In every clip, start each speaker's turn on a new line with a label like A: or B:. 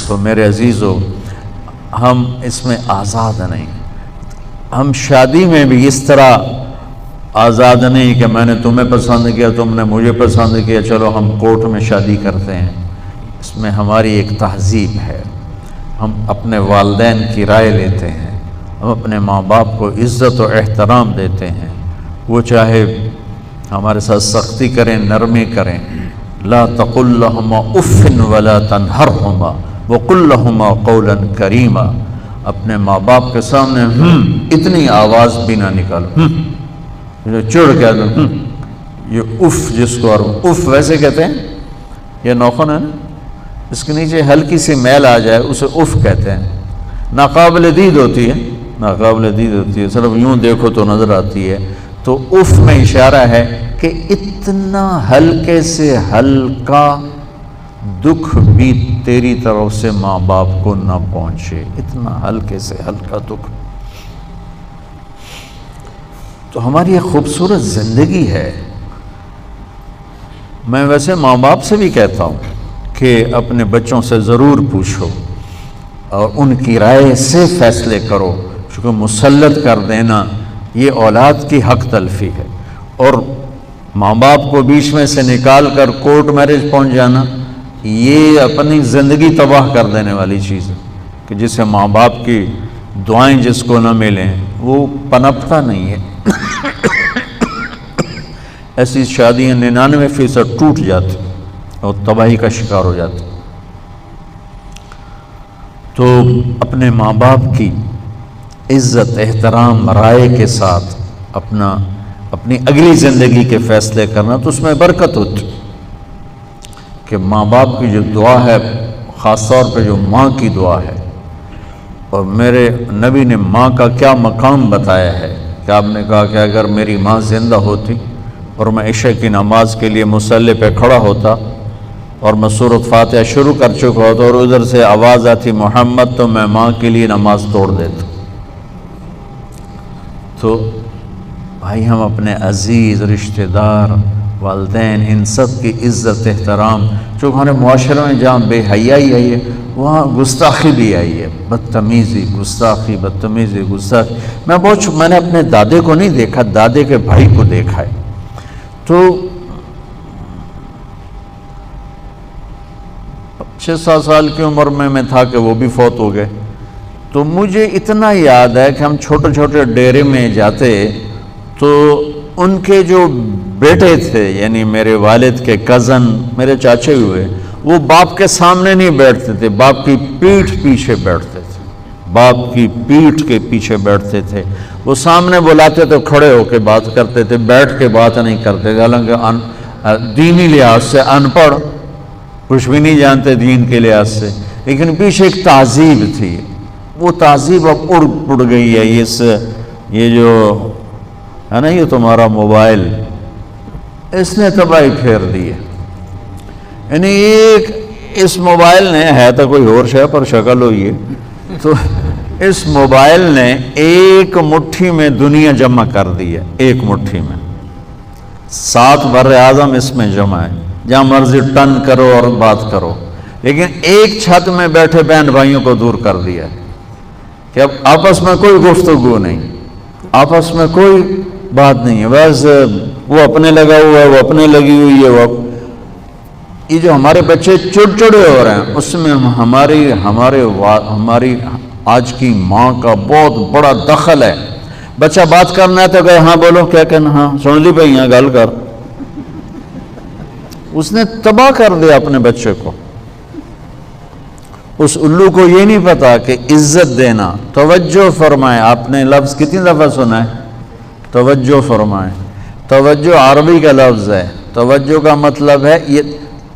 A: تو میرے عزیزو ہم اس میں آزاد نہیں، ہم شادی میں بھی اس طرح آزاد نہیں کہ میں نے تمہیں پسند کیا تم نے مجھے پسند کیا چلو ہم کورٹ میں شادی کرتے ہیں۔ اس میں ہماری ایک تہذیب ہے، ہم اپنے والدین کی رائے لیتے ہیں، ہم اپنے ماں باپ کو عزت و احترام دیتے ہیں، وہ چاہے ہمارے ساتھ سختی کریں نرمی کریں۔ لا تقل لهما اف ولا تنہرهما وقل لهما قولا کریما، اپنے ماں باپ کے سامنے اتنی آواز بھی نہ نکالو، جو چڑ کہتے یہ اف، جس کو اور اف ویسے کہتے ہیں، یہ نوخن ہے نا، اس کے نیچے ہلکی سی میل آ جائے اسے اف کہتے ہیں، ناقابل دید ہوتی ہے، ناقابل دید ہوتی ہے، صرف یوں دیکھو تو نظر آتی ہے۔ تو اف میں اشارہ ہے کہ اتنا ہلکے سے ہلکا دکھ بھی تیری طرف سے ماں باپ کو نہ پہنچے، اتنا ہلکے سے ہلکا دکھ۔ تو ہماری ایک خوبصورت زندگی ہے۔ میں ویسے ماں باپ سے بھی کہتا ہوں کہ اپنے بچوں سے ضرور پوچھو اور ان کی رائے سے فیصلے کرو، چونکہ مسلط کر دینا یہ اولاد کی حق تلفی ہے، اور ماں باپ کو بیچ میں سے نکال کر کورٹ میرج پہنچ جانا یہ اپنی زندگی تباہ کر دینے والی چیز ہے، کہ جسے ماں باپ کی دعائیں جس کو نہ ملیں وہ پنپتا نہیں ہے۔ ایسی شادیاں 99% ٹوٹ جاتی اور تباہی کا شکار ہو جاتی۔ تو اپنے ماں باپ کی عزت احترام رائے کے ساتھ اپنی اگلی زندگی کے فیصلے کرنا، تو اس میں برکت ہوتی کہ ماں باپ کی جو دعا ہے، خاص طور پہ جو ماں کی دعا ہے، اور میرے نبی نے ماں کا کیا مقام بتایا ہے کہ آپ نے کہا کہ اگر میری ماں زندہ ہوتی اور میں عشاء کی نماز کے لیے مصلی پہ کھڑا ہوتا اور میں سورۃ فاتحہ شروع کر چکا ہوتا اور ادھر سے آواز آتی محمد، تو میں ماں کے لیے نماز توڑ دیتا۔ تو بھائی ہم اپنے عزیز رشتہ دار والدین ان سب کی عزت احترام، جو ہمارے معاشرے میں جہاں بے حیائی آئی ہے وہاں گستاخی بھی آئی ہے، بدتمیزی گستاخی بدتمیزی گستاخی۔ میں نے اپنے دادے کو نہیں دیکھا، دادے کے بھائی کو دیکھا ہے۔ تو 6-7 سال کی عمر میں تھا کہ وہ بھی فوت ہو گئے۔ تو مجھے اتنا یاد ہے کہ ہم چھوٹے چھوٹے ڈیرے میں جاتے تو ان کے جو بیٹے تھے، یعنی میرے والد کے کزن، میرے چاچے ہوئے، وہ باپ کے سامنے نہیں بیٹھتے تھے، باپ کی پیٹھ پیچھے بیٹھتے تھے، باپ کی پیٹھ کے پیچھے بیٹھتے تھے۔ وہ سامنے بلاتے تو کھڑے ہو کے بات کرتے تھے، بیٹھ کے بات نہیں کرتے تھے، حالانکہ دینی لحاظ سے ان پڑھ، کچھ بھی نہیں جانتے دین کے لحاظ سے، لیکن پیچھے ایک تہذیب تھی۔ وہ تہذیب اب اڑ گئی ہے، یہ جو ہے نا، یہ تمہارا موبائل، اس نے تباہی پھیر دی ہے۔ یعنی ایک اس موبائل نے، ہے تو کوئی اور شے پر شکل ہوئی ہے، تو اس موبائل نے ایک مٹھی میں دنیا جمع کر دی ہے، ایک مٹھی میں 7 بر اعظم اس میں جمع ہے، جہاں مرضی ٹن کرو اور بات کرو، لیکن ایک چھت میں بیٹھے بہن بھائیوں کو دور کر دیا ہے کہ اب آپس میں کوئی گفتگو نہیں، آپس میں کوئی بات نہیں ہے، بس وہ اپنے لگا ہوا ہے، وہ اپنے لگی ہوئی ہے۔ یہ جو ہمارے بچے چڑچڑے ہو رہے ہیں، اس میں ہماری آج کی ماں کا بہت بڑا دخل ہے۔ بچہ بات کرنا ہے تو کہ ہاں بولو، کیا کہنا، ہاں سن لی بھائی، یہاں گل کر۔ اس نے تباہ کر دیا اپنے بچے کو۔ اس الو کو یہ نہیں پتا کہ عزت دینا، توجہ فرمائیں۔ آپ نے لفظ کتنی دفعہ سنا ہے؟ توجہ فرمائیں۔ توجہ عربی کا لفظ ہے، توجہ کا مطلب ہے، یہ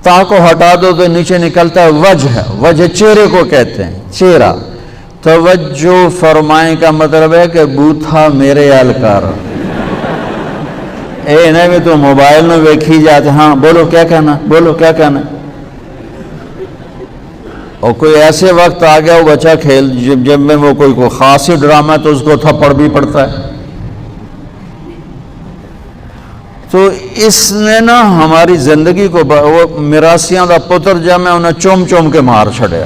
A: تا کو ہٹا دو تو نیچے نکلتا ہے وجہ، وجہ چہرے کو کہتے ہیں، چہرہ۔ توجہ فرمائیں کا مطلب ہے کہ بوتھا میرے آل کر، اے نہیں بھی تو موبائل میں ویکھی جاتے، ہاں بولو کیا کہنا، بولو کیا کہنا۔ اور کوئی ایسے وقت آ گیا وہ بچہ کھیل، جب میں وہ کوئی خاصی ڈرامہ ہے تو اس کو تھپڑ بھی پڑتا ہے۔ تو اس نے نا ہماری زندگی کو، وہ میراسیاں دا پتر جا میں انہیں چوم چوم کے مار چھڑیا۔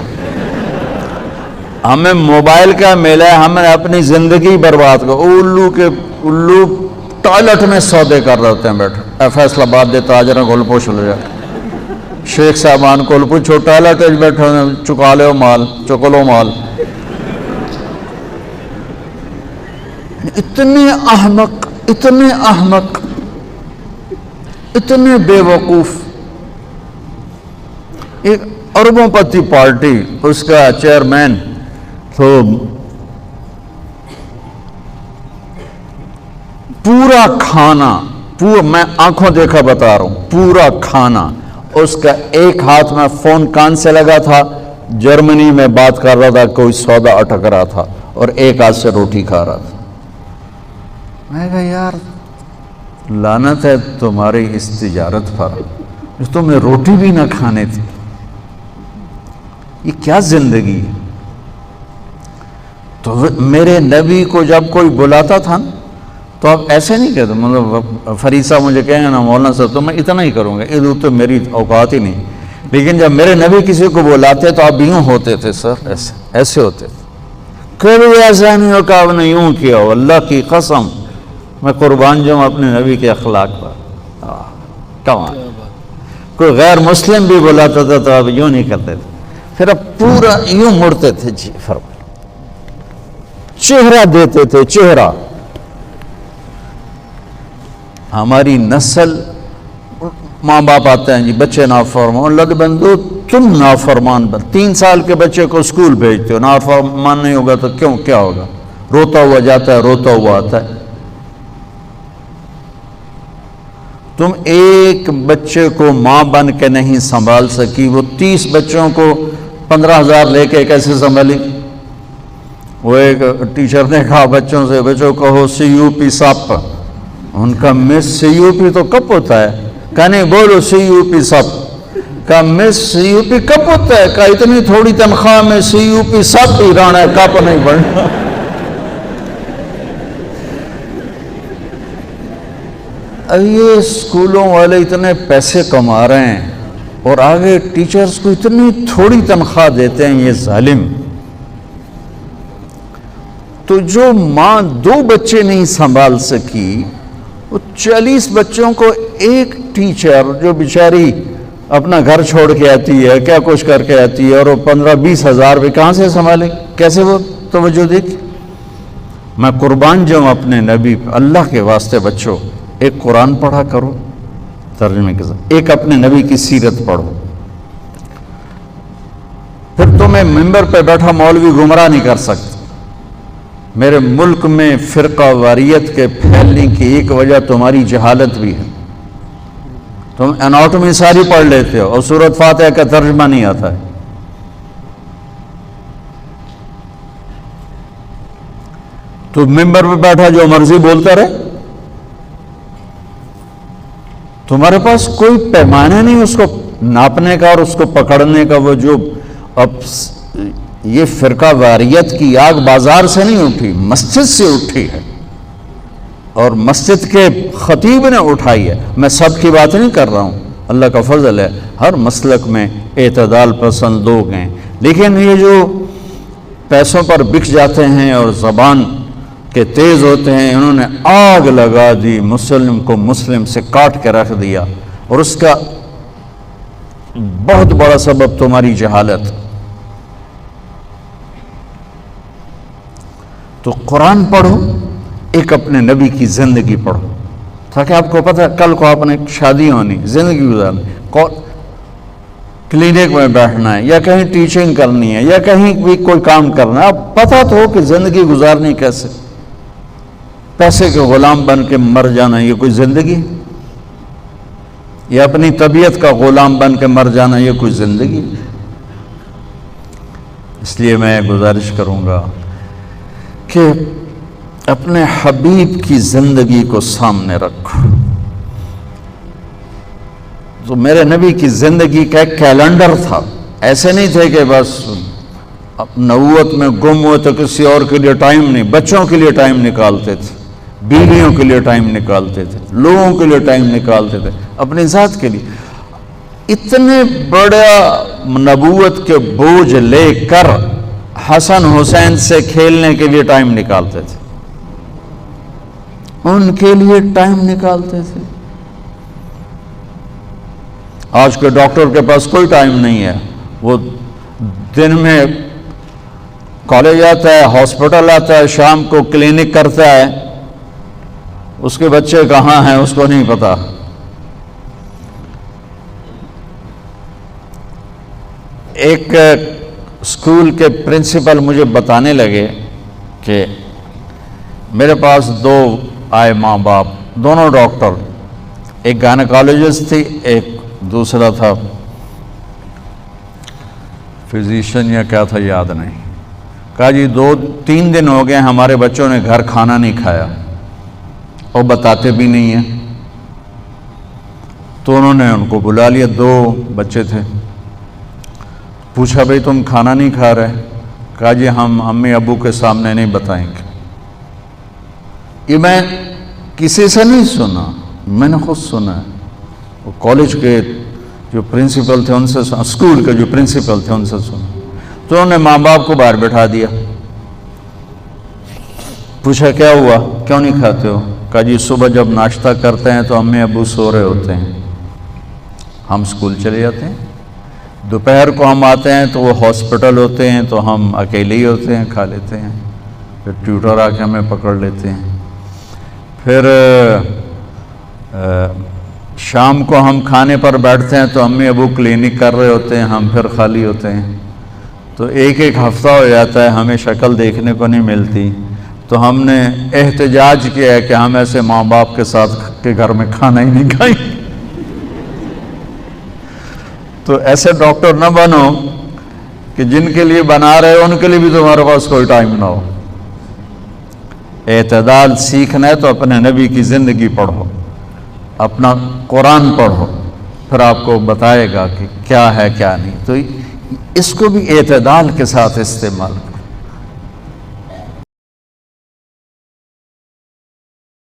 A: ہمیں موبائل کا ملا ہے، ہم نے اپنی زندگی برباد کر الو ٹوائلٹ میں سودے کر رہے ہوتے ہیں بیٹھے، فیصل آباد دے تاجر کول پوچھ لو جا، شیخ صاحبان کول پوچھو ٹوائلٹ بیٹھے چکا لو مال، چک لو مال. اتنے احمق، اتنے احمق، اتنے بے وقوف. ایک اربوں پتی پارٹی، اس کا چیئرمین تو پورا کھانا، میں آنکھوں دیکھا بتا رہا ہوں، پورا کھانا اس کا ایک ہاتھ میں فون کان سے لگا تھا، جرمنی میں بات کر رہا تھا، کوئی سودا اٹک رہا تھا، اور ایک ہاتھ سے روٹی کھا رہا تھا. میں کہا یار لعنت ہے تمہاری اس تجارت پر، تمہیں روٹی بھی نہ کھانے تھی. یہ کیا زندگی ہے؟ تو میرے نبی کو جب کوئی بلاتا تھا تو آپ ایسے نہیں کہتے، مطلب فرید صاحب مجھے کہیں گے نا مولانا صاحب تو میں اتنا ہی کروں گا، ادھر تو میری اوقات ہی نہیں. لیکن جب میرے نبی کسی کو بلاتے تو آپ یوں ہوتے تھے سر، ایسے ہوتے تھے. کبھی ایسا نہیں ہو کہ آپ نے یوں کیا ہو، اللہ کی قسم میں قربان جاؤں اپنے نبی کے اخلاق پر. کمال. کوئی غیر مسلم بھی بلاتا تھا تو آپ یوں نہیں کرتے تھے، پھر اب پورا یوں مڑتے تھے. جی فرمائیں، چہرہ دیتے تھے، چہرہ. ہماری نسل، ماں باپ آتے ہیں جی بچے نافرمان، اللہ کے بندو تم نافرمان 3 سال کے بچے کو اسکول بھیجتے ہو، نافرمان نہیں ہوگا تو کیوں، کیا ہوگا؟ روتا ہوا جاتا ہے، روتا ہوا آتا ہے. تم ایک بچے کو ماں بن کے نہیں سنبھال سکی، وہ 30 بچوں کو 15,000 لے کے کیسے سنبھالی؟ وہ ایک ٹیچر نے کہا بچوں سے، بچوں کہو CUP سپ. ان کا مس CUP تو کب ہوتا ہے؟ کہا نہیں بولو CUP سپ. کہا مس CUP کب ہوتا ہے؟ کہا اتنی تھوڑی تنخواہ میں CUP سپ ہی رہنا ہے، کپ نہیں بڑھنا. اب یہ اسکولوں والے اتنے پیسے کما رہے ہیں اور آگے ٹیچرز کو اتنی تھوڑی تنخواہ دیتے ہیں، یہ ظالم. تو جو ماں 2 بچے نہیں سنبھال سکی، وہ 40 بچوں کو ایک ٹیچر جو بیچاری اپنا گھر چھوڑ کے آتی ہے، کیا کچھ کر کے آتی ہے، اور وہ 15-20 ہزار بھی کہاں سے سنبھالے؟ کیسے وہ توجہ دیکھ. میں قربان جاؤں اپنے نبی، اللہ کے واسطے بچوں ایک قرآن پڑھا کرو ترجمے کے ساتھ، ایک اپنے نبی کی سیرت پڑھو. پھر تمہیں ممبر پہ بیٹھا مولوی گمراہ نہیں کر سکتا. میرے ملک میں فرقہ واریت کے پھیلنے کی ایک وجہ تمہاری جہالت بھی ہے. تم اناٹومی ساری پڑھ لیتے ہو اور سورۃ فاتحہ کا ترجمہ نہیں آتا ہے. تو ممبر پہ بیٹھا جو مرضی بولتا رہے، تمہارے پاس کوئی پیمانہ نہیں اس کو ناپنے کا اور اس کو پکڑنے کا. وہ جو اب یہ فرقہ واریت کی آگ بازار سے نہیں اٹھی، مسجد سے اٹھی ہے، اور مسجد کے خطیب نے اٹھائی ہے. میں سب کی بات نہیں کر رہا ہوں، اللہ کا فضل ہے ہر مسلک میں اعتدال پسند لوگ ہیں، لیکن یہ جو پیسوں پر بک جاتے ہیں اور زبان کے تیز ہوتے ہیں، انہوں نے آگ لگا دی، مسلم کو مسلم سے کاٹ کے رکھ دیا. اور اس کا بہت بڑا سبب تمہاری جہالت. تو قرآن پڑھو، ایک اپنے نبی کی زندگی پڑھو، تاکہ آپ کو پتہ ہے کل کو آپ نے شادی ہونی، زندگی گزارنی، کلینک میں بیٹھنا ہے، یا کہیں ٹیچنگ کرنی ہے، یا کہیں بھی کوئی کام کرنا ہے. آپ پتہ تو ہو کہ زندگی گزارنی کیسے. پیسے کے غلام بن کے مر جانا یہ کوئی زندگی؟ یا اپنی طبیعت کا غلام بن کے مر جانا یہ کوئی زندگی؟ اس لیے میں گزارش کروں گا کہ اپنے حبیب کی زندگی کو سامنے رکھو. تو میرے نبی کی زندگی کا ایک کیلنڈر تھا. ایسے نہیں تھے کہ بس نبوت میں گم ہوئے تو کسی اور کے لیے ٹائم نہیں، بچوں کے لیے ٹائم نکالتے تھے، بیویوں کے لیے ٹائم نکالتے تھے، لوگوں کے لیے ٹائم نکالتے تھے، اپنی ذات کے لیے. اتنے بڑا نبوت کے بوجھ لے کر حسن حسین سے کھیلنے کے لیے ٹائم نکالتے تھے، ان کے لیے ٹائم نکالتے تھے۔ آج کے ڈاکٹر کے پاس کوئی ٹائم نہیں ہے، وہ دن میں کالج آتا ہے، ہاسپٹل آتا ہے، شام کو کلینک کرتا ہے، اس کے بچے کہاں ہیں اس کو نہیں پتا۔ ایک اسکول کے پرنسپل مجھے بتانے لگے کہ میرے پاس دو آئے ماں باپ، دونوں ڈاکٹر، ایک گائنیکالوجسٹ تھی، ایک دوسرا تھا فزیشین یا کیا تھا یاد نہیں۔ کہا جی 2-3 دن ہو گئے ہمارے بچوں نے گھر کھانا نہیں کھایا، اور بتاتے بھی نہیں ہیں۔ تو انہوں نے ان کو بلا لیا، 2 بچے تھے، پوچھا بھئی تم کھانا نہیں کھا رہے؟ کہا جی ہم امی ابو کے سامنے نہیں بتائیں گے۔ یہ میں کسی سے نہیں سنا، میں نے خود سنا ہے۔ وہ کالج کے جو پرنسپل تھے ان سے سنا، اسکول کے جو پرنسپل تھے ان سے سنا۔ تو انہوں نے ماں باپ کو باہر بٹھا دیا، پوچھا کیا ہوا، کیوں نہیں کھاتے ہو؟ کہا جی صبح جب ناشتہ کرتے ہیں تو امی ابو سو رہے ہوتے ہیں، ہم اسکول چلے جاتے ہیں، دوپہر کو ہم آتے ہیں تو وہ ہاسپٹل ہوتے ہیں تو ہم اکیلے ہی ہوتے ہیں، کھا لیتے ہیں، پھر ٹیوٹر آ کے ہمیں پکڑ لیتے ہیں، پھر شام کو ہم کھانے پر بیٹھتے ہیں تو امی ابو کلینک کر رہے ہوتے ہیں، ہم پھر خالی ہوتے ہیں، تو ایک ہفتہ ہو جاتا ہے ہمیں شکل دیکھنے کو نہیں ملتی۔ تو ہم نے احتجاج کیا ہے کہ ہم ایسے ماں باپ کے ساتھ کے گھر میں کھانا ہی نہیں کھائیں۔ تو ایسے ڈاکٹر نہ بنو کہ جن کے لیے بنا رہے ہو ان کے لیے بھی تمہارے پاس کوئی ٹائم نہ ہو۔ اعتدال سیکھنا ہے تو اپنے نبی کی زندگی پڑھو، اپنا قرآن پڑھو، پھر آپ کو بتائے گا کہ کیا ہے کیا نہیں۔ تو اس کو بھی اعتدال کے ساتھ استعمال کرو۔